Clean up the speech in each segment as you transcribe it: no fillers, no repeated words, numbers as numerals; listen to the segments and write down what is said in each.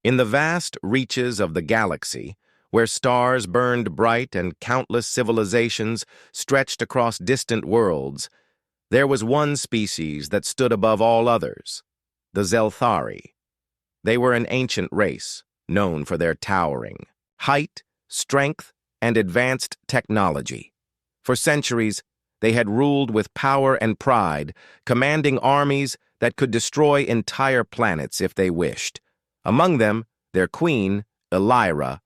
In the vast reaches of the galaxy, where stars burned bright and countless civilizations stretched across distant worlds, there was one species that stood above all others, the Zelthari. They were an ancient race, known for their towering height, strength, and advanced technology. For centuries, they had ruled with power and pride, commanding armies that could destroy entire planets if they wished. Among them, their queen, Elira,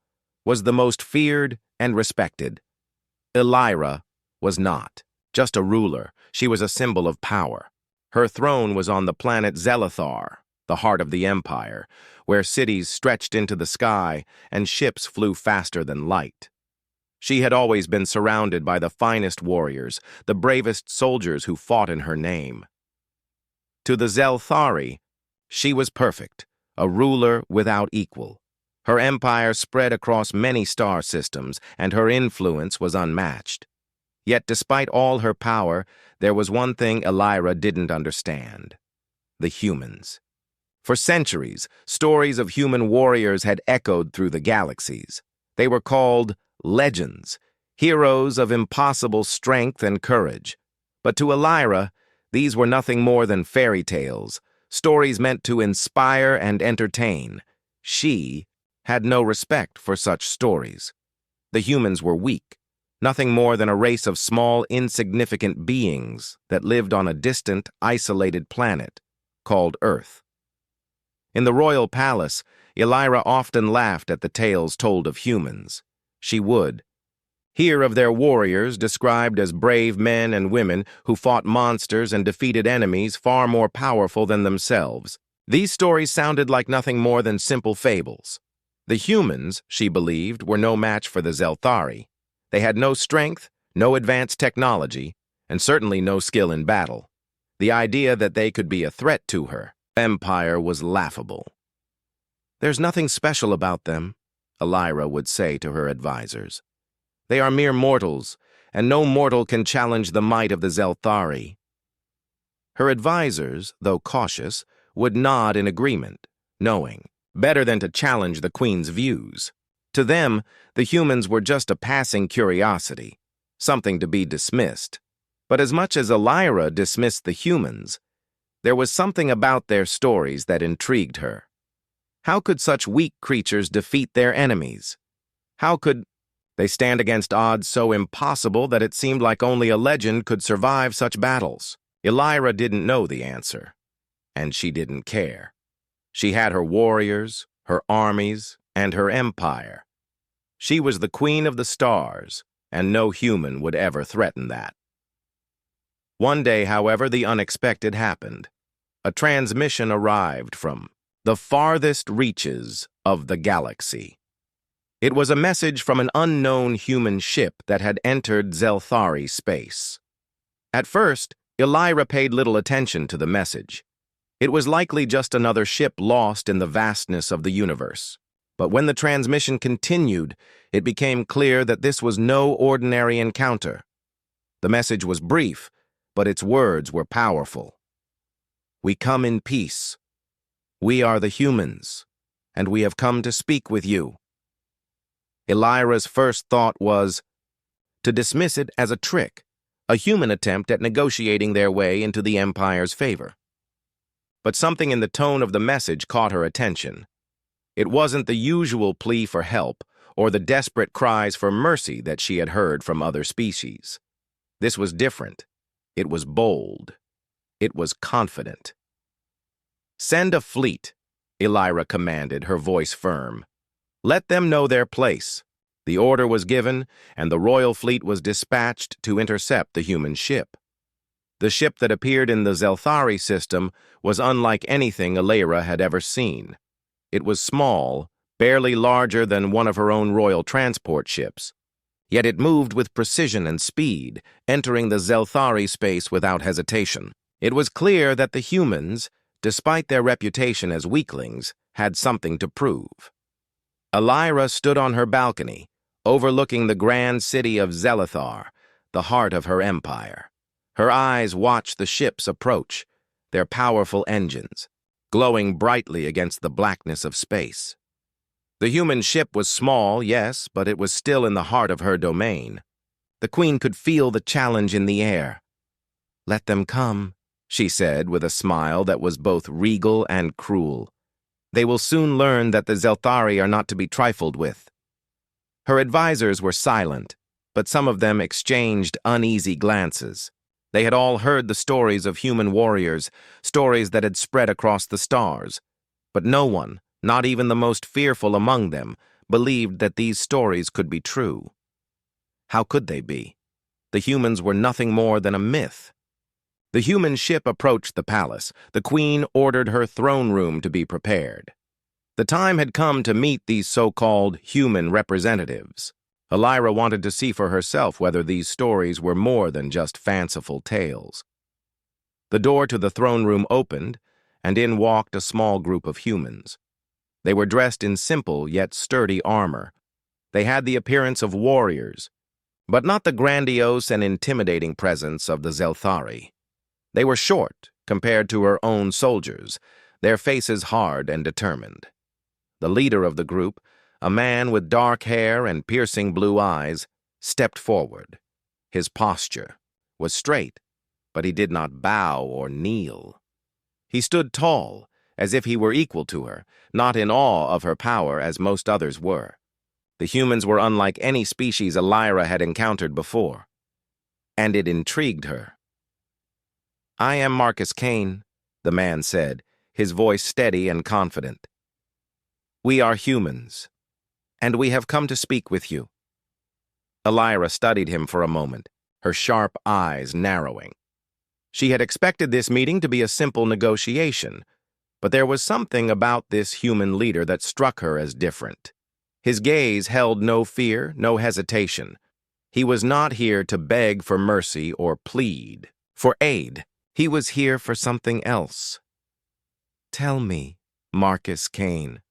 was the most feared and respected. Elira was not just a ruler, she was a symbol of power. Her throne was on the planet Zelthari, the heart of the empire, where cities stretched into the sky and ships flew faster than light. She had always been surrounded by the finest warriors, the bravest soldiers who fought in her name. To the Zelthari, she was perfect, a ruler without equal. Her empire spread across many star systems, and her influence was unmatched. Yet despite all her power, there was one thing Elira didn't understand: the humans. For centuries, stories of human warriors had echoed through the galaxies. They were called legends, heroes of impossible strength and courage. But to Elira, these were nothing more than fairy tales, stories meant to inspire and entertain. She had no respect for such stories. The humans were weak, nothing more than a race of small, insignificant beings that lived on a distant, isolated planet called Earth. In the royal palace, Elira often laughed at the tales told of humans. She would hear of their warriors described as brave men and women who fought monsters and defeated enemies far more powerful than themselves. These stories sounded like nothing more than simple fables. The humans, she believed, were no match for the Zelthari. They had no strength, no advanced technology, and certainly no skill in battle. The idea that they could be a threat to her empire was laughable. "There's nothing special about them," Elira would say to her advisors. "They are mere mortals, and no mortal can challenge the might of the Zelthari." Her advisors, though cautious, would nod in agreement, knowing better than to challenge the queen's views. To them, the humans were just a passing curiosity, something to be dismissed. But as much as Elira dismissed the humans, there was something about their stories that intrigued her. How could such weak creatures defeat their enemies? How could they stand against odds so impossible that it seemed like only a legend could survive such battles? Elira didn't know the answer, and she didn't care. She had her warriors, her armies, and her empire. She was the queen of the stars, and no human would ever threaten that. One day, however, the unexpected happened. A transmission arrived from the farthest reaches of the galaxy. It was a message from an unknown human ship that had entered Zelthari space. At first, Elira paid little attention to the message. It was likely just another ship lost in the vastness of the universe. But when the transmission continued, it became clear that this was no ordinary encounter. The message was brief, but its words were powerful. "We come in peace. We are the humans, and we have come to speak with you." Elira's first thought was to dismiss it as a trick, a human attempt at negotiating their way into the Empire's favor. But something in the tone of the message caught her attention. It wasn't the usual plea for help or the desperate cries for mercy that she had heard from other species. This was different. It was bold. It was confident. "Send a fleet," Elira commanded, her voice firm. "Let them know their place." The order was given, and the royal fleet was dispatched to intercept the human ship. The ship that appeared in the Zelthari system was unlike anything Elira had ever seen. It was small, barely larger than one of her own royal transport ships. Yet it moved with precision and speed, entering the Zelthari space without hesitation. It was clear that the humans, despite their reputation as weaklings, had something to prove. Elira stood on her balcony, overlooking the grand city of Zelthari, the heart of her empire. Her eyes watched the ships approach, their powerful engines glowing brightly against the blackness of space. The human ship was small, yes, but it was still in the heart of her domain. The queen could feel the challenge in the air. "Let them come," she said with a smile that was both regal and cruel. "They will soon learn that the Zelthari are not to be trifled with." Her advisors were silent, but some of them exchanged uneasy glances. They had all heard the stories of human warriors, stories that had spread across the stars. But no one, not even the most fearful among them, believed that these stories could be true. How could they be? The humans were nothing more than a myth. The human ship approached the palace. The queen ordered her throne room to be prepared. The time had come to meet these so-called human representatives. Elira wanted to see for herself whether these stories were more than just fanciful tales. The door to the throne room opened, and in walked a small group of humans. They were dressed in simple yet sturdy armor. They had the appearance of warriors, but not the grandiose and intimidating presence of the Zelthari. They were short compared to her own soldiers, their faces hard and determined. The leader of the group, a man with dark hair and piercing blue eyes, stepped forward. His posture was straight, but he did not bow or kneel. He stood tall, as if he were equal to her, not in awe of her power as most others were. The humans were unlike any species Elira had encountered before, and it intrigued her. "I am Marcus Kane," the man said, his voice steady and confident. "We are humans, and we have come to speak with you." Elira studied him for a moment, her sharp eyes narrowing. She had expected this meeting to be a simple negotiation, but there was something about this human leader that struck her as different. His gaze held no fear, no hesitation. He was not here to beg for mercy or plead for aid. He was here for something else. "Tell me, Marcus Kane,"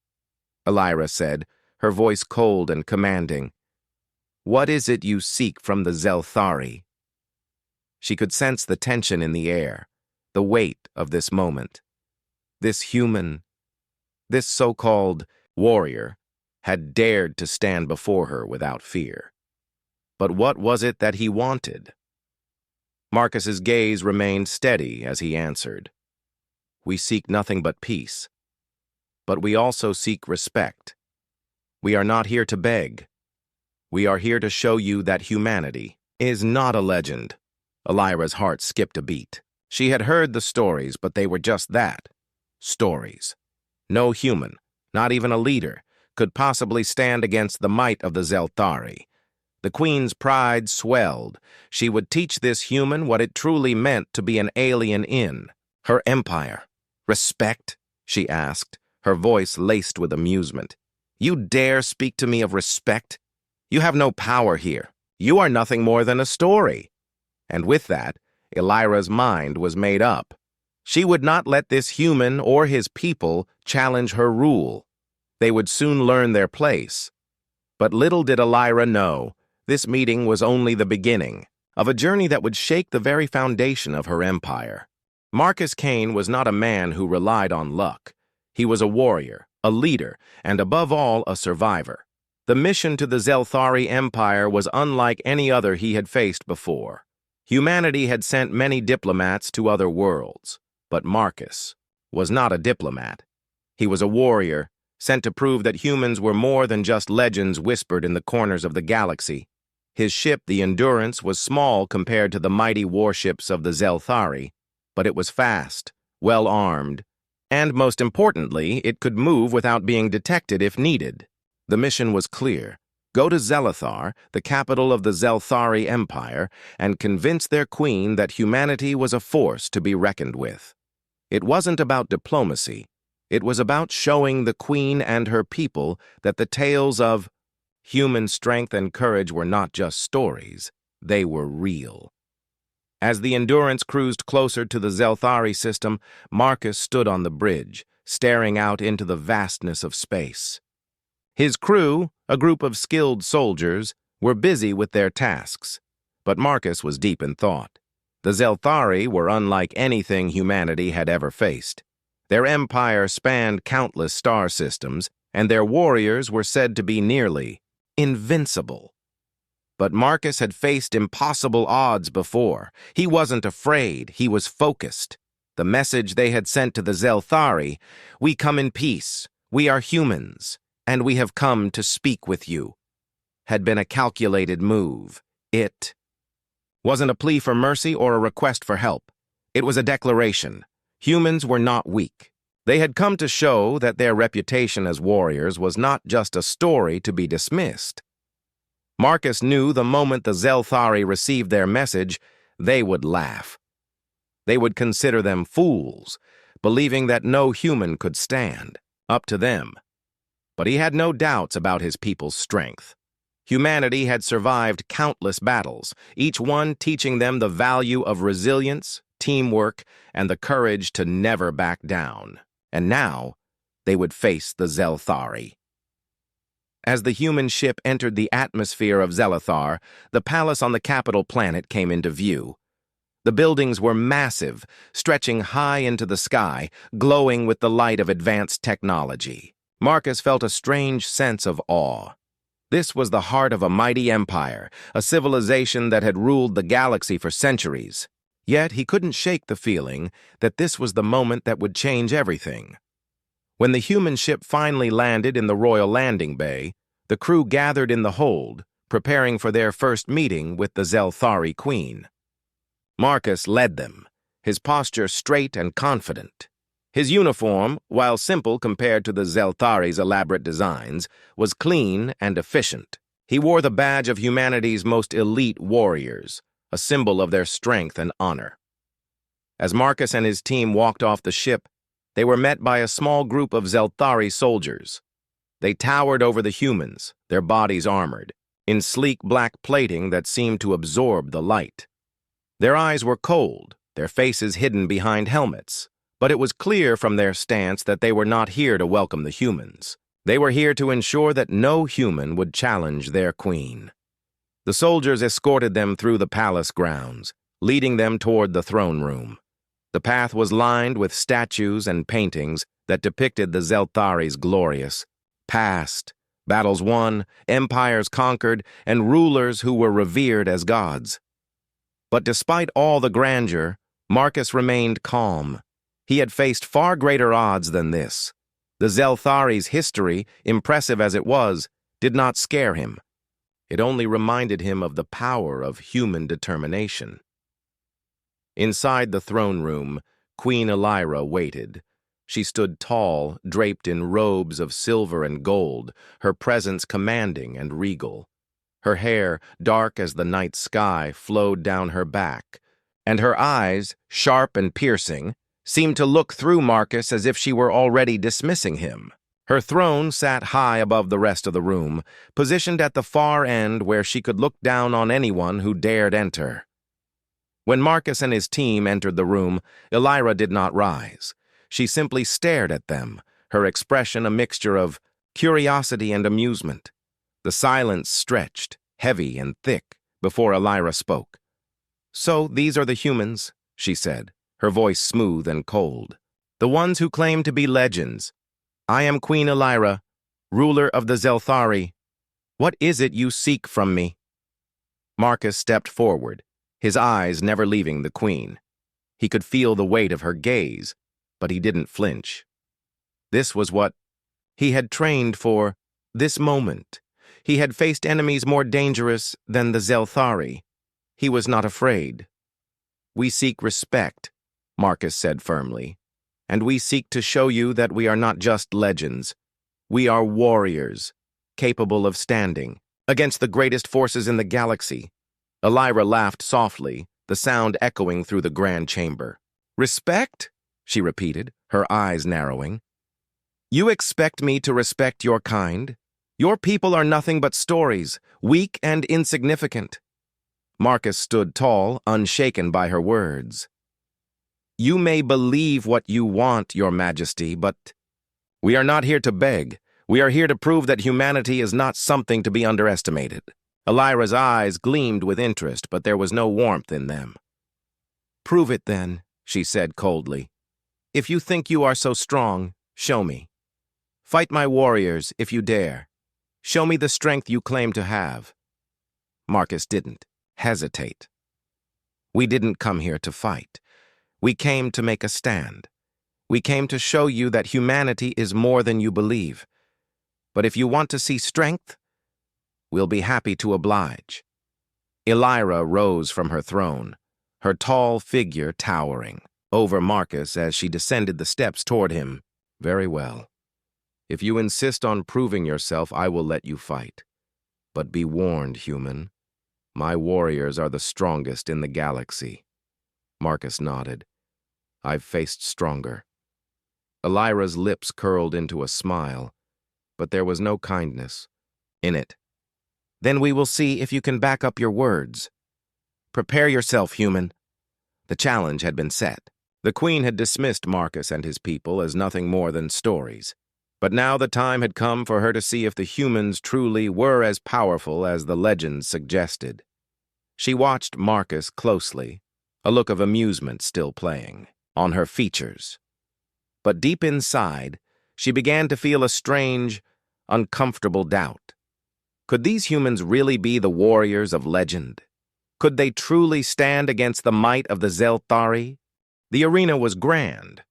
Elira said, her voice cold and commanding. "What is it you seek from the Zelthari?" She could sense the tension in the air, the weight of this moment. This human, this so-called warrior, had dared to stand before her without fear. But what was it that he wanted? Marcus's gaze remained steady as he answered. "We seek nothing but peace, but we also seek respect. We are not here to beg. We are here to show you that humanity is not a legend." Elira's heart skipped a beat. She had heard the stories, but they were just that, stories. No human, not even a leader, could possibly stand against the might of the Zelthari. The queen's pride swelled. She would teach this human what it truly meant to be an alien in her empire. "Respect?" she asked, her voice laced with amusement. "You dare speak to me of respect? You have no power here. You are nothing more than a story." And with that, Elira's mind was made up. She would not let this human or his people challenge her rule. They would soon learn their place. But little did Elira know, this meeting was only the beginning of a journey that would shake the very foundation of her empire. Marcus Kane was not a man who relied on luck. He was a warrior, a leader, and above all, a survivor. The mission to the Zelthari Empire was unlike any other he had faced before. Humanity had sent many diplomats to other worlds, but Marcus was not a diplomat. He was a warrior, sent to prove that humans were more than just legends whispered in the corners of the galaxy. His ship, the Endurance, was small compared to the mighty warships of the Zelthari, but it was fast, well-armed, and most importantly, it could move without being detected if needed. The mission was clear. Go to Zelthar, the capital of the Zelthari Empire, and convince their queen that humanity was a force to be reckoned with. It wasn't about diplomacy. It was about showing the queen and her people that the tales of human strength and courage were not just stories, they were real. As the Endurance cruised closer to the Zelthari system, Marcus stood on the bridge, staring out into the vastness of space. His crew, a group of skilled soldiers, were busy with their tasks, but Marcus was deep in thought. The Zelthari were unlike anything humanity had ever faced. Their empire spanned countless star systems, and their warriors were said to be nearly invincible. But Marcus had faced impossible odds before. He wasn't afraid, he was focused. The message they had sent to the Zelthari, "We come in peace, we are humans, and we have come to speak with you," had been a calculated move. It wasn't a plea for mercy or a request for help. It was a declaration. Humans were not weak. They had come to show that their reputation as warriors was not just a story to be dismissed. Marcus knew the moment the Zelthari received their message, they would laugh. They would consider them fools, believing that no human could stand up to them. But he had no doubts about his people's strength. Humanity had survived countless battles, each one teaching them the value of resilience, teamwork, and the courage to never back down. And now, they would face the Zelthari. As the human ship entered the atmosphere of Zelthar, the palace on the capital planet came into view. The buildings were massive, stretching high into the sky, glowing with the light of advanced technology. Marcus felt a strange sense of awe. This was the heart of a mighty empire, a civilization that had ruled the galaxy for centuries. Yet he couldn't shake the feeling that this was the moment that would change everything. When the human ship finally landed in the royal landing bay, the crew gathered in the hold, preparing for their first meeting with the Zelthari queen. Marcus led them, his posture straight and confident. His uniform, while simple compared to the Zelthari's elaborate designs, was clean and efficient. He wore the badge of humanity's most elite warriors, a symbol of their strength and honor. As Marcus and his team walked off the ship, they were met by a small group of Zelthari soldiers. They towered over the humans, their bodies armored, in sleek black plating that seemed to absorb the light. Their eyes were cold, their faces hidden behind helmets, but it was clear from their stance that they were not here to welcome the humans. They were here to ensure that no human would challenge their queen. The soldiers escorted them through the palace grounds, leading them toward the throne room. The path was lined with statues and paintings that depicted the Zelthari's glorious past, battles won, empires conquered, and rulers who were revered as gods. But despite all the grandeur, Marcus remained calm. He had faced far greater odds than this. The Zelthari's history, impressive as it was, did not scare him. It only reminded him of the power of human determination. Inside the throne room, Queen Elira waited. She stood tall, draped in robes of silver and gold, her presence commanding and regal. Her hair, dark as the night sky, flowed down her back, and her eyes, sharp and piercing, seemed to look through Marcus as if she were already dismissing him. Her throne sat high above the rest of the room, positioned at the far end where she could look down on anyone who dared enter. When Marcus and his team entered the room, Elira did not rise. She simply stared at them, her expression a mixture of curiosity and amusement. The silence stretched, heavy and thick, before Elira spoke. "So these are the humans," she said, her voice smooth and cold. "The ones who claim to be legends. I am Queen Elira, ruler of the Zelthari. What is it you seek from me?" Marcus stepped forward, his eyes never leaving the queen. He could feel the weight of her gaze, but he didn't flinch. This was what he had trained for, this moment. He had faced enemies more dangerous than the Zelthari. He was not afraid. "We seek respect," Marcus said firmly, "and we seek to show you that we are not just legends. We are warriors, capable of standing against the greatest forces in the galaxy." Elira laughed softly, the sound echoing through the grand chamber. "Respect?" she repeated, her eyes narrowing. "You expect me to respect your kind? Your people are nothing but stories, weak and insignificant." Marcus stood tall, unshaken by her words. "You may believe what you want, Your Majesty, but we are not here to beg. We are here to prove that humanity is not something to be underestimated." Elira's eyes gleamed with interest, but there was no warmth in them. "Prove it then," she said coldly. "If you think you are so strong, show me." Fight my warriors, if you dare. Show me the strength you claim to have. Marcus didn't hesitate. We didn't come here to fight. We came to make a stand. We came to show you that humanity is more than you believe. But if you want to see strength, we'll be happy to oblige. Elira rose from her throne, her tall figure towering over Marcus as she descended the steps toward him. Very well. If you insist on proving yourself, I will let you fight. But be warned, human. My warriors are the strongest in the galaxy. Marcus nodded. I've faced stronger. Elira's lips curled into a smile, but there was no kindness in it. Then we will see if you can back up your words. Prepare yourself, human. The challenge had been set. The Queen had dismissed Marcus and his people as nothing more than stories. But now the time had come for her to see if the humans truly were as powerful as the legends suggested. She watched Marcus closely, a look of amusement still playing on her features. But deep inside, she began to feel a strange, uncomfortable doubt. Could these humans really be the warriors of legend? Could they truly stand against the might of the Zelthari? The arena was grand,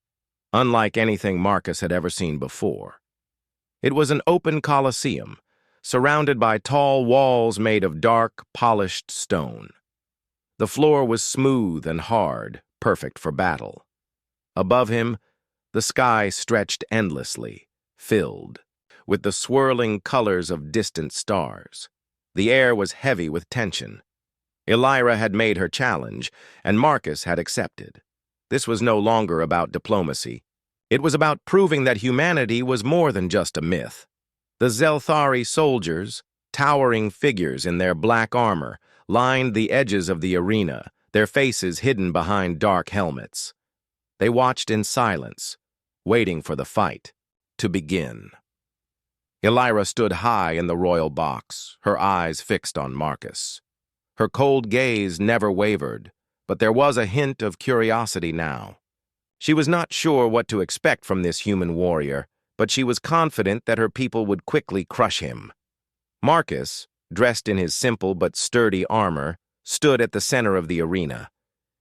unlike anything Marcus had ever seen before. It was an open coliseum, surrounded by tall walls made of dark, polished stone. The floor was smooth and hard, perfect for battle. Above him, the sky stretched endlessly, filled with the swirling colors of distant stars. The air was heavy with tension. Elira had made her challenge, and Marcus had accepted. This was no longer about diplomacy. It was about proving that humanity was more than just a myth. The Zelthari soldiers, towering figures in their black armor, lined the edges of the arena, their faces hidden behind dark helmets. They watched in silence, waiting for the fight to begin. Elira stood high in the royal box, her eyes fixed on Marcus. Her cold gaze never wavered, but there was a hint of curiosity now. She was not sure what to expect from this human warrior, but she was confident that her people would quickly crush him. Marcus, dressed in his simple but sturdy armor, stood at the center of the arena.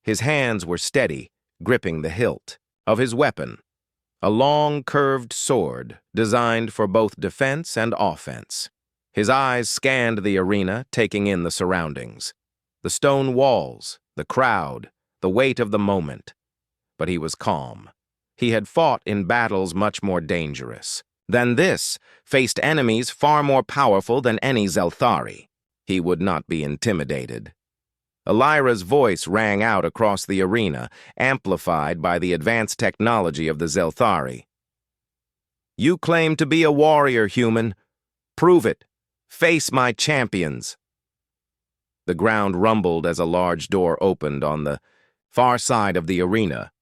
His hands were steady, gripping the hilt of his weapon, a long, curved sword designed for both defense and offense. His eyes scanned the arena, taking in the surroundings, the stone walls, the crowd, the weight of the moment. But he was calm. He had fought in battles much more dangerous than this, faced enemies far more powerful than any Zelthari. He would not be intimidated. Elira's voice rang out across the arena, amplified by the advanced technology of the Zelthari. You claim to be a warrior, human. Prove it. Face my champions. The ground rumbled as a large door opened on the far side of the arena.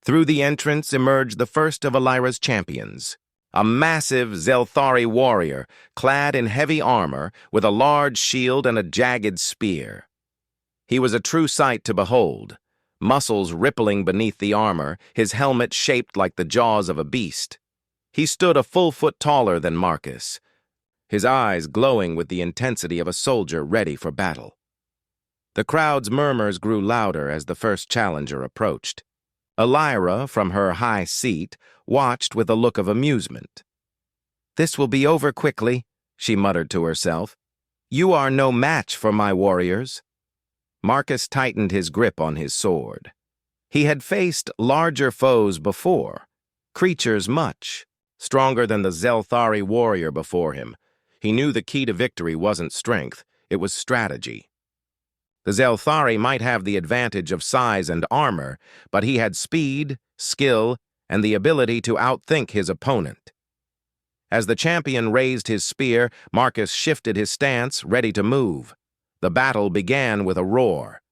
Through the entrance emerged the first of Elira's champions, a massive Zelthari warrior, clad in heavy armor, with a large shield and a jagged spear. He was a true sight to behold, muscles rippling beneath the armor, his helmet shaped like the jaws of a beast. He stood a full foot taller than Marcus, his eyes glowing with the intensity of a soldier ready for battle. The crowd's murmurs grew louder as the first challenger approached. Elira, from her high seat, watched with a look of amusement. This will be over quickly, she muttered to herself. You are no match for my warriors. Marcus tightened his grip on his sword. He had faced larger foes before, creatures much stronger than the Zelthari warrior before him. He knew the key to victory wasn't strength, it was strategy. The Zelthari might have the advantage of size and armor, but he had speed, skill, and the ability to outthink his opponent. As the champion raised his spear, Marcus shifted his stance, ready to move. The battle began with a roar.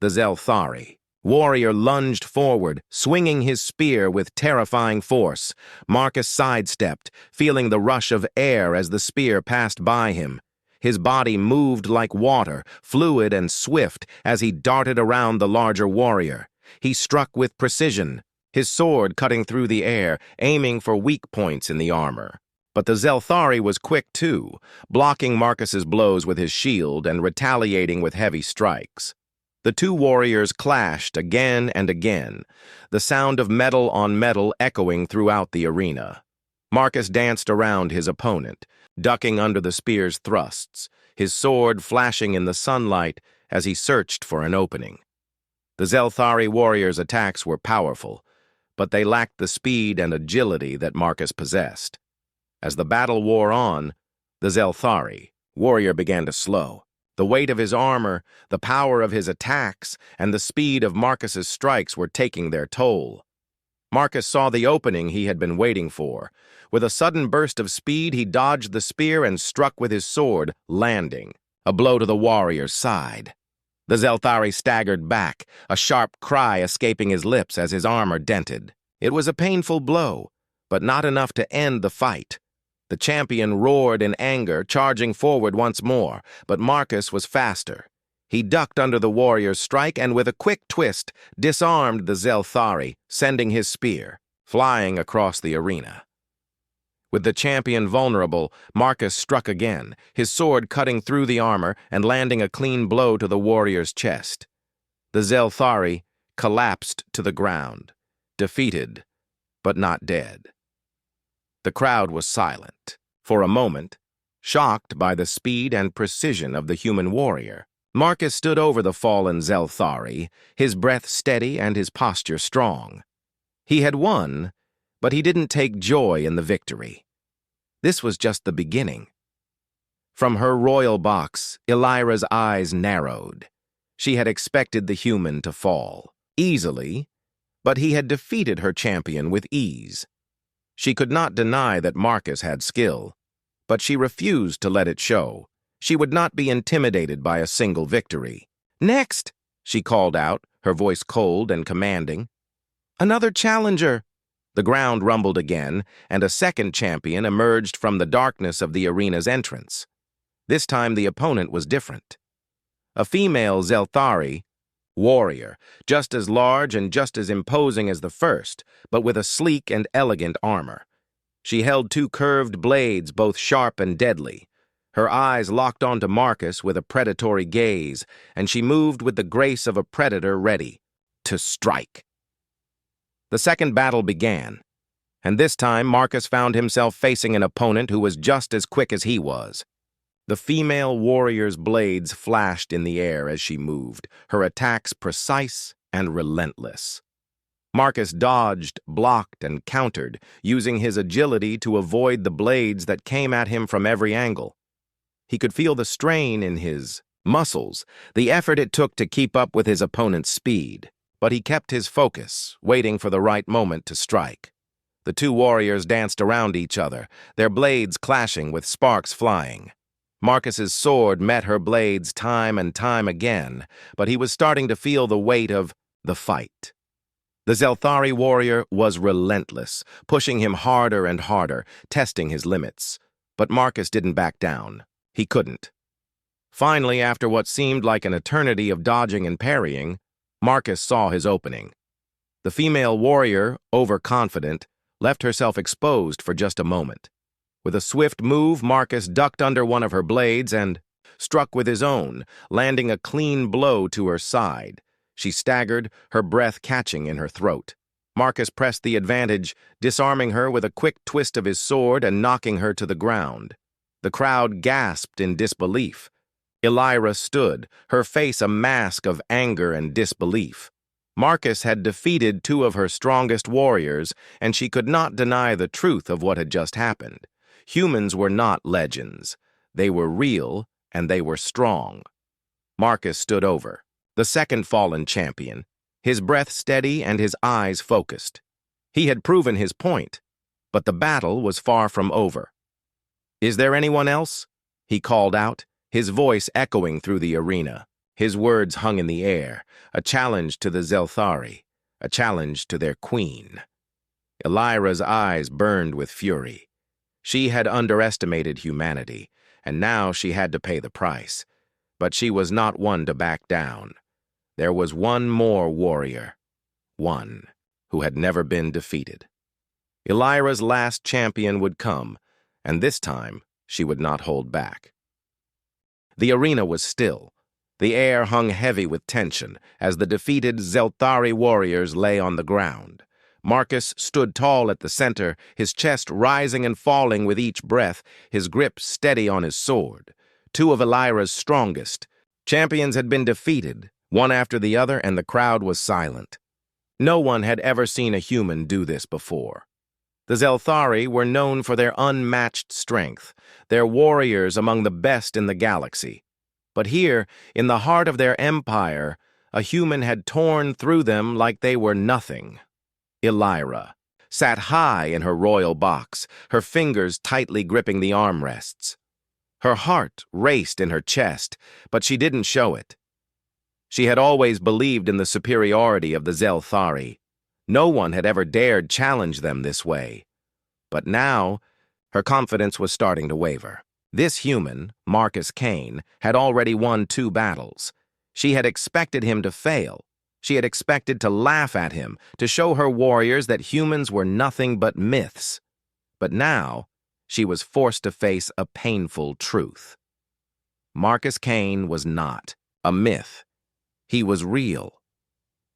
The Zelthari warrior lunged forward, swinging his spear with terrifying force. Marcus sidestepped, feeling the rush of air as the spear passed by him. His body moved like water, fluid and swift, as he darted around the larger warrior. He struck with precision, his sword cutting through the air, aiming for weak points in the armor. But the Zelthari was quick too, blocking Marcus's blows with his shield and retaliating with heavy strikes. The two warriors clashed again and again, the sound of metal on metal echoing throughout the arena. Marcus danced around his opponent, ducking under the spear's thrusts, his sword flashing in the sunlight as he searched for an opening. The Zelthari warriors' attacks were powerful, but they lacked the speed and agility that Marcus possessed. As the battle wore on, the Zelthari warrior began to slow. The weight of his armor, the power of his attacks, and the speed of Marcus's strikes were taking their toll. Marcus saw the opening he had been waiting for. With a sudden burst of speed, he dodged the spear and struck with his sword, landing, a blow to the warrior's side. The Zelthari staggered back, a sharp cry escaping his lips as his armor dented. It was a painful blow, but not enough to end the fight. The champion roared in anger, charging forward once more, but Marcus was faster. He ducked under the warrior's strike and with a quick twist, disarmed the Zelthari, sending his spear flying across the arena. With the champion vulnerable, Marcus struck again, his sword cutting through the armor and landing a clean blow to the warrior's chest. The Zelthari collapsed to the ground, defeated, but not dead. The crowd was silent. For a moment, shocked by the speed and precision of the human warrior. Marcus stood over the fallen Zelthari, his breath steady and his posture strong. He had won, but he didn't take joy in the victory. This was just the beginning. From her royal box, Elira's eyes narrowed. She had expected the human to fall easily, but he had defeated her champion with ease. She could not deny that Marcus had skill, but she refused to let it show. She would not be intimidated by a single victory. "Next!" she called out, her voice cold and commanding. "Another challenger!" The ground rumbled again, and a second champion emerged from the darkness of the arena's entrance. This time the opponent was different. A female Zelthari warrior, just as large and just as imposing as the first, but with a sleek and elegant armor. She held two curved blades, both sharp and deadly. Her eyes locked onto Marcus with a predatory gaze, and she moved with the grace of a predator ready to strike. The second battle began, and this time Marcus found himself facing an opponent who was just as quick as he was. The female warrior's blades flashed in the air as she moved, her attacks precise and relentless. Marcus dodged, blocked, and countered, using his agility to avoid the blades that came at him from every angle. He could feel the strain in his muscles, the effort it took to keep up with his opponent's speed, but he kept his focus, waiting for the right moment to strike. The two warriors danced around each other, their blades clashing with sparks flying. Marcus's sword met her blades time and time again, but he was starting to feel the weight of the fight. The Zelthari warrior was relentless, pushing him harder and harder, testing his limits. But Marcus didn't back down. He couldn't. Finally, after what seemed like an eternity of dodging and parrying, Marcus saw his opening. The female warrior, overconfident, left herself exposed for just a moment. With a swift move, Marcus ducked under one of her blades and struck with his own, landing a clean blow to her side. She staggered, her breath catching in her throat. Marcus pressed the advantage, disarming her with a quick twist of his sword and knocking her to the ground. The crowd gasped in disbelief. Elira stood, her face a mask of anger and disbelief. Marcus had defeated two of her strongest warriors, and she could not deny the truth of what had just happened. Humans were not legends. They were real, and they were strong. Marcus stood over, the second fallen champion, his breath steady and his eyes focused. He had proven his point, but the battle was far from over. "Is there anyone else?" he called out, his voice echoing through the arena. His words hung in the air, a challenge to the Zelthari, a challenge to their queen. Elira's eyes burned with fury. She had underestimated humanity, and now she had to pay the price. But she was not one to back down. There was one more warrior, one who had never been defeated. Elira's last champion would come, and this time she would not hold back. The arena was still. The air hung heavy with tension as the defeated Zelthari warriors lay on the ground. Marcus stood tall at the center, his chest rising and falling with each breath, his grip steady on his sword. Two of Elira's strongest champions had been defeated, one after the other, and the crowd was silent. No one had ever seen a human do this before. The Zelthari were known for their unmatched strength, their warriors among the best in the galaxy. But here, in the heart of their empire, a human had torn through them like they were nothing. Elira sat high in her royal box, her fingers tightly gripping the armrests. Her heart raced in her chest, but she didn't show it. She had always believed in the superiority of the Zelthari. No one had ever dared challenge them this way. But now, her confidence was starting to waver. This human, Marcus Kane, had already won 2 battles. She had expected him to fail. She had expected to laugh at him, to show her warriors that humans were nothing but myths. But now, she was forced to face a painful truth. Marcus Kane was not a myth. He was real,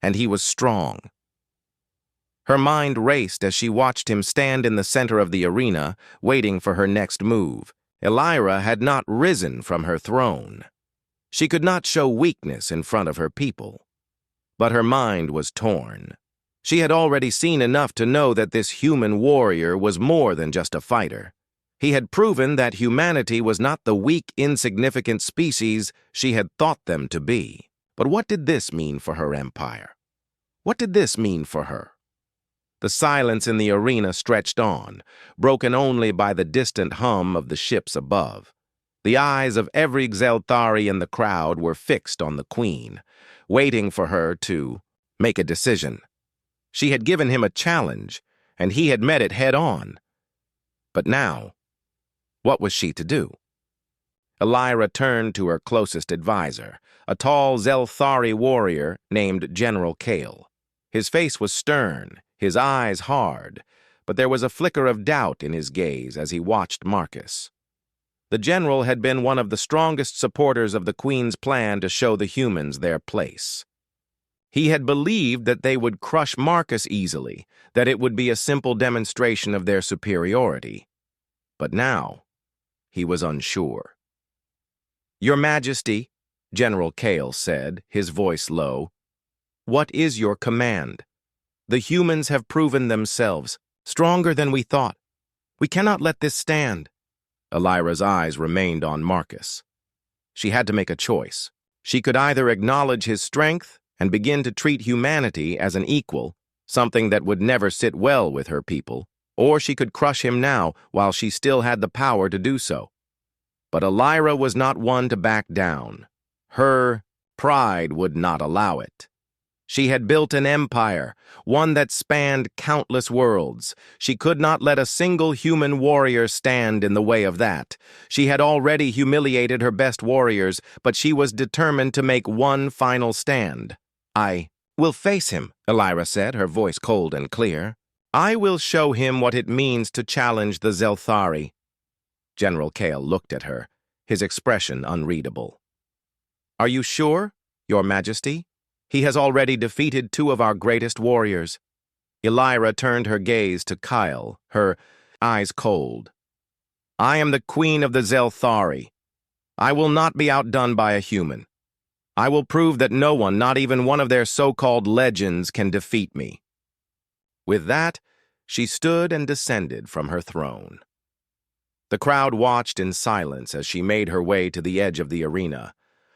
and he was strong. Her mind raced as she watched him stand in the center of the arena, waiting for her next move. Elira had not risen from her throne. She could not show weakness in front of her people. But her mind was torn. She had already seen enough to know that this human warrior was more than just a fighter. He had proven that humanity was not the weak, insignificant species she had thought them to be. But what did this mean for her empire? What did this mean for her? The silence in the arena stretched on, broken only by the distant hum of the ships above. The eyes of every Zelthari in the crowd were fixed on the queen, waiting for her to make a decision. She had given him a challenge, and he had met it head-on. But now, what was she to do? Elira turned to her closest advisor, a tall Zelthari warrior named General Kale. His face was stern, his eyes hard, but there was a flicker of doubt in his gaze as he watched Marcus. The general had been one of the strongest supporters of the Queen's plan to show the humans their place. He had believed that they would crush Marcus easily, that it would be a simple demonstration of their superiority. But now, he was unsure. "Your Majesty," General Kale said, his voice low, "what is your command? The humans have proven themselves, stronger than we thought. We cannot let this stand." Elira's eyes remained on Marcus. She had to make a choice. She could either acknowledge his strength and begin to treat humanity as an equal, something that would never sit well with her people, or she could crush him now while she still had the power to do so. But Elira was not one to back down. Her pride would not allow it. She had built an empire, one that spanned countless worlds. She could not let a single human warrior stand in the way of that. She had already humiliated her best warriors, but she was determined to make one final stand. "I will face him," Elira said, her voice cold and clear. "I will show him what it means to challenge the Zelthari." General Kale looked at her, his expression unreadable. "Are you sure, Your Majesty? He has already defeated 2 of our greatest warriors." Elira turned her gaze to Kyle, her eyes cold. "I am the Queen of the Zelthari. I will not be outdone by a human. I will prove that no one, not even one of their so-called legends, can defeat me." With that, she stood and descended from her throne. The crowd watched in silence as she made her way to the edge of the arena.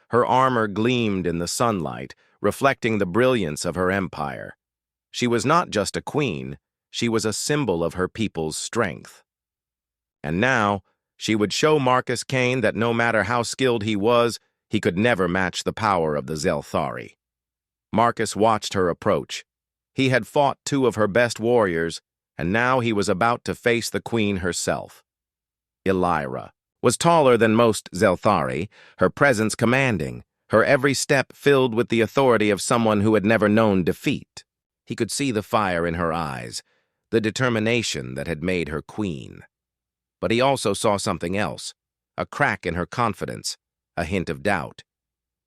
Her armor gleamed in the sunlight, reflecting the brilliance of her empire. She was not just a queen, she was a symbol of her people's strength. And now, she would show Marcus Kane that no matter how skilled he was, he could never match the power of the Zelthari. Marcus watched her approach. He had fought 2 of her best warriors, and now he was about to face the queen herself. Elira was taller than most Zelthari, her presence commanding, her every step filled with the authority of someone who had never known defeat. He could see the fire in her eyes, the determination that had made her queen. But he also saw something else, a crack in her confidence, a hint of doubt.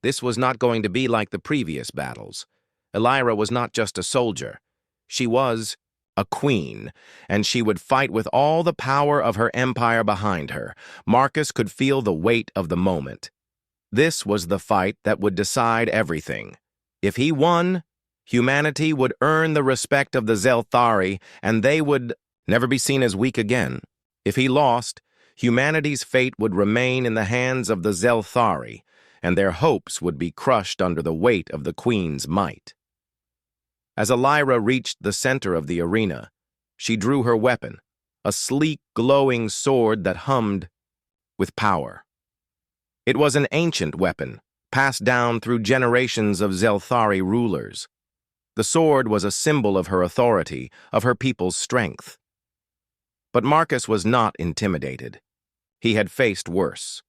This was not going to be like the previous battles. Elira was not just a soldier. She was a queen, and she would fight with all the power of her empire behind her. Marcus could feel the weight of the moment. This was the fight that would decide everything. If he won, humanity would earn the respect of the Zelthari, and they would never be seen as weak again. If he lost, humanity's fate would remain in the hands of the Zelthari, and their hopes would be crushed under the weight of the queen's might. As Elira reached the center of the arena, she drew her weapon, a sleek, glowing sword that hummed with power. It was an ancient weapon, passed down through generations of Zelthari rulers. The sword was a symbol of her authority, of her people's strength. But Marcus was not intimidated. He had faced worse.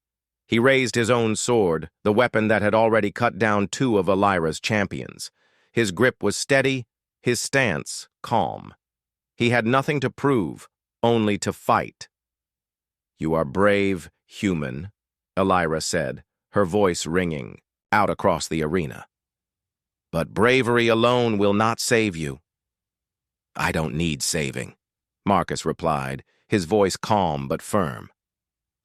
He raised his own sword, the weapon that had already cut down 2 of Elira's champions. His grip was steady, his stance calm. He had nothing to prove, only to fight. "You are brave, human," Elira said, her voice ringing out across the arena. "But bravery alone will not save you." "I don't need saving," Marcus replied, his voice calm but firm.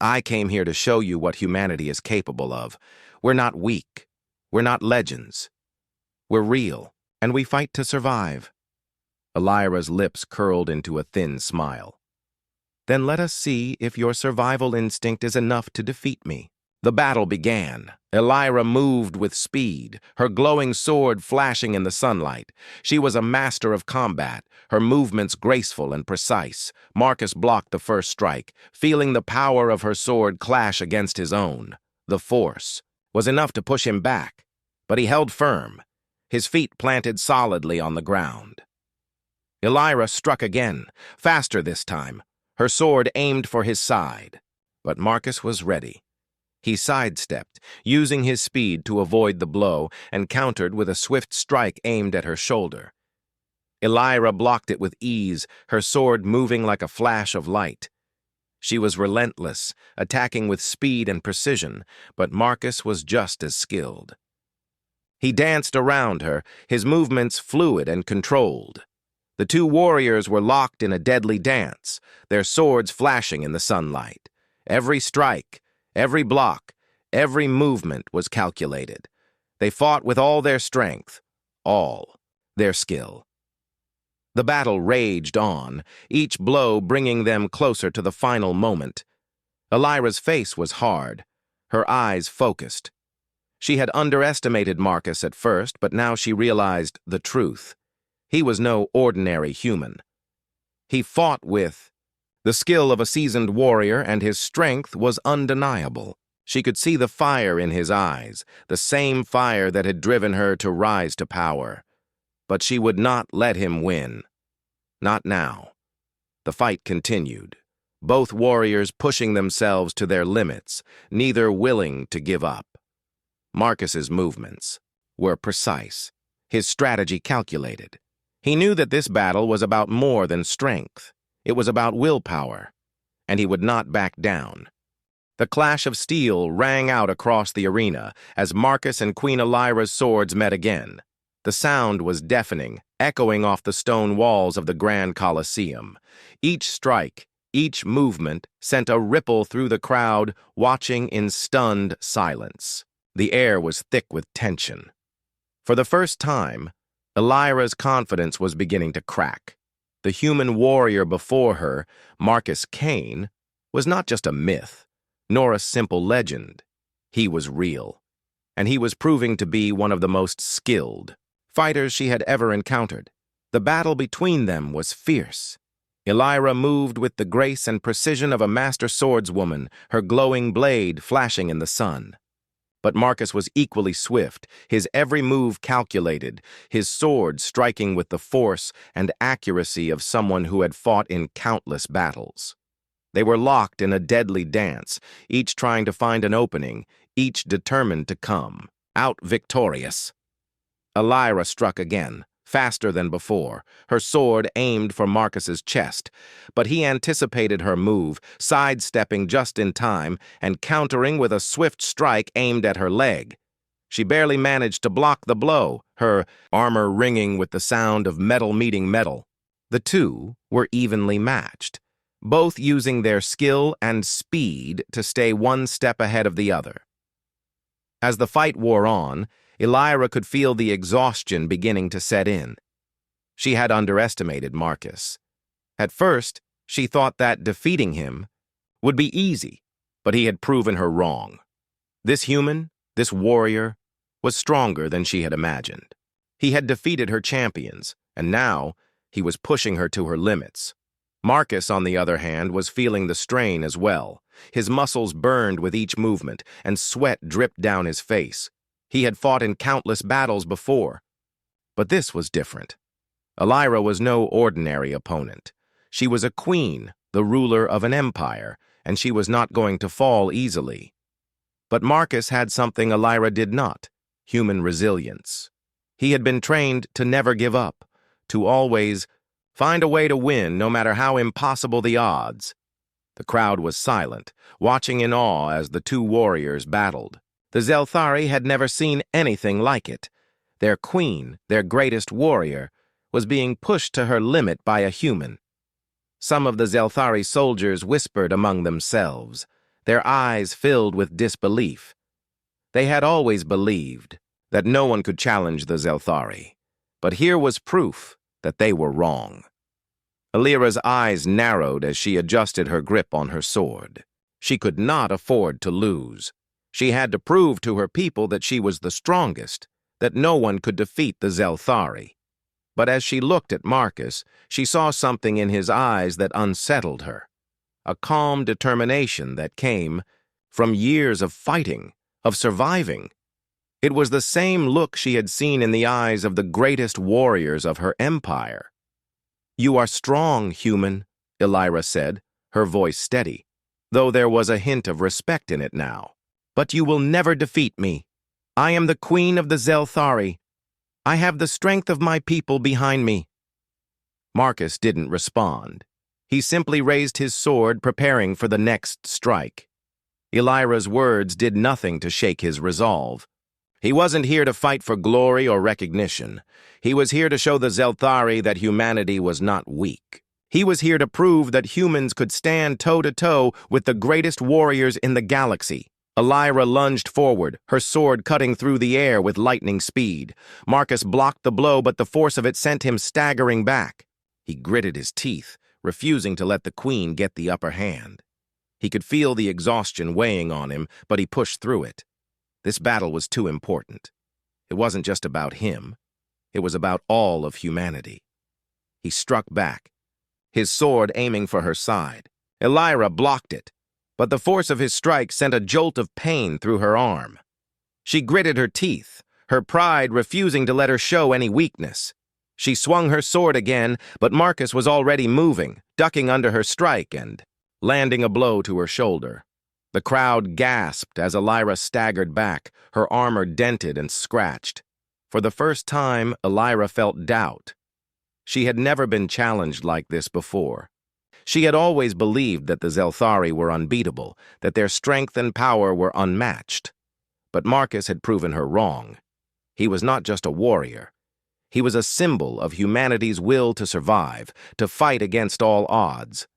"I came here to show you what humanity is capable of. We're not weak. We're not legends. We're real, and we fight to survive." Elira's lips curled into a thin smile. "Then let us see if your survival instinct is enough to defeat me." The battle began. Elira moved with speed, her glowing sword flashing in the sunlight. She was a master of combat, her movements graceful and precise. Marcus blocked the first strike, feeling the power of her sword clash against his own. The force was enough to push him back, but he held firm, his feet planted solidly on the ground. Elira struck again, faster this time, her sword aimed for his side. But Marcus was ready. He sidestepped, using his speed to avoid the blow, and countered with a swift strike aimed at her shoulder. Elira blocked it with ease, her sword moving like a flash of light. She was relentless, attacking with speed and precision, but Marcus was just as skilled. He danced around her, his movements fluid and controlled. The 2 warriors were locked in a deadly dance, their swords flashing in the sunlight. Every strike, every block, every movement was calculated. They fought with all their strength, all their skill. The battle raged on, each blow bringing them closer to the final moment. Elira's face was hard, her eyes focused. She had underestimated Marcus at first, but now she realized the truth. He was no ordinary human. He fought with the skill of a seasoned warrior, and his strength was undeniable. She could see the fire in his eyes, the same fire that had driven her to rise to power. But she would not let him win. Not now. The fight continued, both warriors pushing themselves to their limits, neither willing to give up. Marcus's movements were precise, his strategy calculated. He knew that this battle was about more than strength. It was about willpower, and he would not back down. The clash of steel rang out across the arena as Marcus and Queen Elira's swords met again. The sound was deafening, echoing off the stone walls of the Grand Colosseum. Each strike, each movement sent a ripple through the crowd, watching in stunned silence. The air was thick with tension. For the first time, Elira's confidence was beginning to crack. The human warrior before her, Marcus Kane, was not just a myth, nor a simple legend. He was real, and he was proving to be one of the most skilled fighters she had ever encountered. The battle between them was fierce. Elira moved with the grace and precision of a master swordswoman, her glowing blade flashing in the sun. But Marcus was equally swift, his every move calculated, his sword striking with the force and accuracy of someone who had fought in countless battles. They were locked in a deadly dance, each trying to find an opening, each determined to come out victorious. Elira struck again, faster than before, her sword aimed for Marcus's chest, but he anticipated her move, sidestepping just in time and countering with a swift strike aimed at her leg. She barely managed to block the blow, her armor ringing with the sound of metal meeting metal. The two were evenly matched, both using their skill and speed to stay one step ahead of the other. As the fight wore on, Elira could feel the exhaustion beginning to set in. She had underestimated Marcus. At first, she thought that defeating him would be easy, but he had proven her wrong. This human, this warrior, was stronger than she had imagined. He had defeated her champions, and now he was pushing her to her limits. Marcus, on the other hand, was feeling the strain as well. His muscles burned with each movement, and sweat dripped down his face. He had fought in countless battles before. But this was different. Elira was no ordinary opponent. She was a queen, the ruler of an empire, and she was not going to fall easily. But Marcus had something Elira did not: human resilience. He had been trained to never give up, to always find a way to win no matter how impossible the odds. The crowd was silent, watching in awe as the two warriors battled. The Zelthari had never seen anything like it. Their queen, their greatest warrior, was being pushed to her limit by a human. Some of the Zelthari soldiers whispered among themselves, their eyes filled with disbelief. They had always believed that no one could challenge the Zelthari, but here was proof that they were wrong. Elira's eyes narrowed as she adjusted her grip on her sword. She could not afford to lose. She had to prove to her people that she was the strongest, that no one could defeat the Zelthari. But as she looked at Marcus, she saw something in his eyes that unsettled her. A calm determination that came from years of fighting, of surviving. It was the same look she had seen in the eyes of the greatest warriors of her empire. "You are strong, human," Elira said, her voice steady, though there was a hint of respect in it now. "But you will never defeat me. I am the queen of the Zelthari. I have the strength of my people behind me." Marcus didn't respond. He simply raised his sword, preparing for the next strike. Elira's words did nothing to shake his resolve. He wasn't here to fight for glory or recognition. He was here to show the Zelthari that humanity was not weak. He was here to prove that humans could stand toe-to-toe with the greatest warriors in the galaxy. Elira lunged forward, her sword cutting through the air with lightning speed. Marcus blocked the blow, but the force of it sent him staggering back. He gritted his teeth, refusing to let the queen get the upper hand. He could feel the exhaustion weighing on him, but he pushed through it. This battle was too important. It wasn't just about him. It was about all of humanity. He struck back, his sword aiming for her side. Elira blocked it, but the force of his strike sent a jolt of pain through her arm. She gritted her teeth, her pride refusing to let her show any weakness. She swung her sword again, but Marcus was already moving, ducking under her strike and landing a blow to her shoulder. The crowd gasped as Elira staggered back, her armor dented and scratched. For the first time, Elira felt doubt. She had never been challenged like this before. She had always believed that the Zelthari were unbeatable, that their strength and power were unmatched. But Marcus had proven her wrong. He was not just a warrior. He was a symbol of humanity's will to survive, to fight against all odds.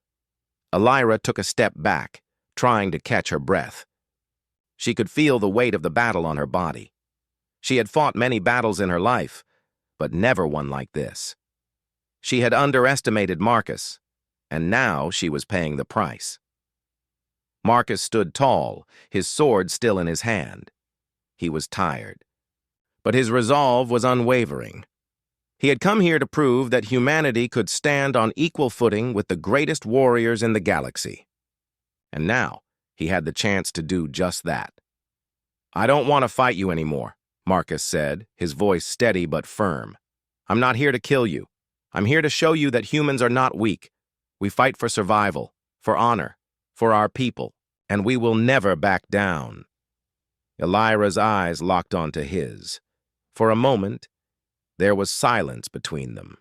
Elira took a step back, trying to catch her breath. She could feel the weight of the battle on her body. She had fought many battles in her life, but never one like this. She had underestimated Marcus, and now she was paying the price. Marcus stood tall, his sword still in his hand. He was tired, but his resolve was unwavering. He had come here to prove that humanity could stand on equal footing with the greatest warriors in the galaxy. And now, he had the chance to do just that. "I don't want to fight you anymore," Marcus said, his voice steady but firm. "I'm not here to kill you. I'm here to show you that humans are not weak. We fight for survival, for honor, for our people, and we will never back down." Elira's eyes locked onto his. For a moment, There was silence between them.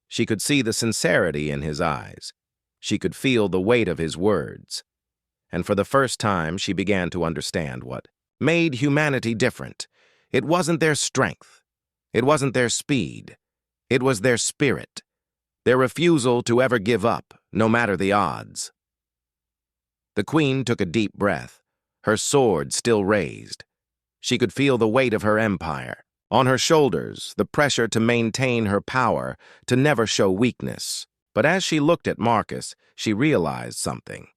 She could see the sincerity in his eyes. She could feel the weight of his words. And for the first time, she began to understand what made humanity different. It wasn't their strength. It wasn't their speed. It was their spirit, their refusal to ever give up, no matter the odds. The queen took a deep breath, her sword still raised. She could feel the weight of her empire. On her shoulders, the pressure to maintain her power, to never show weakness. But as she looked at Marcus, she realized something.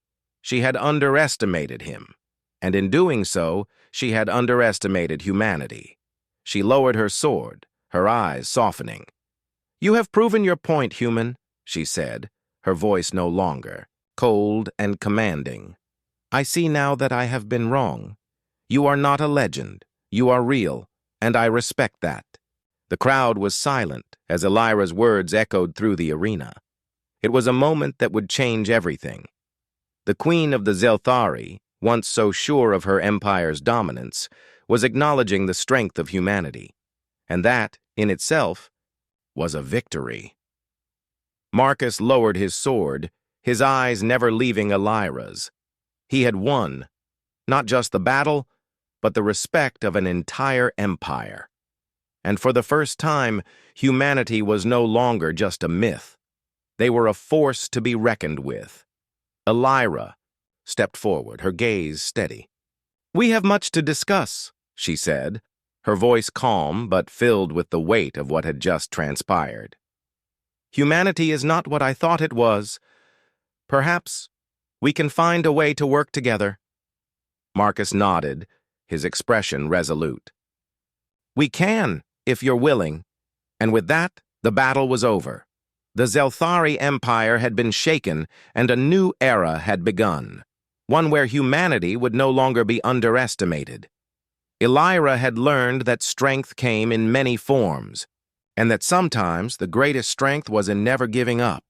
She had underestimated him, and in doing so, she had underestimated humanity. She lowered her sword, her eyes softening. "You have proven your point, human," she said, her voice no longer, cold and commanding. "I see now that I have been wrong. You are not a legend. You are real, and I respect that." The crowd was silent as Elira's words echoed through the arena. It was a moment that would change everything. The queen of the Zelthari, once so sure of her empire's dominance, was acknowledging the strength of humanity, and that, in itself, was a victory. Marcus lowered his sword, his eyes never leaving Elira's. He had won, not just the battle, but the respect of an entire empire. And for the first time, humanity was no longer just a myth. They were a force to be reckoned with. Elira stepped forward, her gaze steady. "We have much to discuss," she said, her voice calm but filled with the weight of what had just transpired. "Humanity is not what I thought it was. Perhaps we can find a way to work together." Marcus nodded, his expression resolute. "We can, if you're willing." And with that, the battle was over. The Zelthari Empire had been shaken, and a new era had begun, one where humanity would no longer be underestimated. Elira had learned that strength came in many forms, and that sometimes the greatest strength was in never giving up.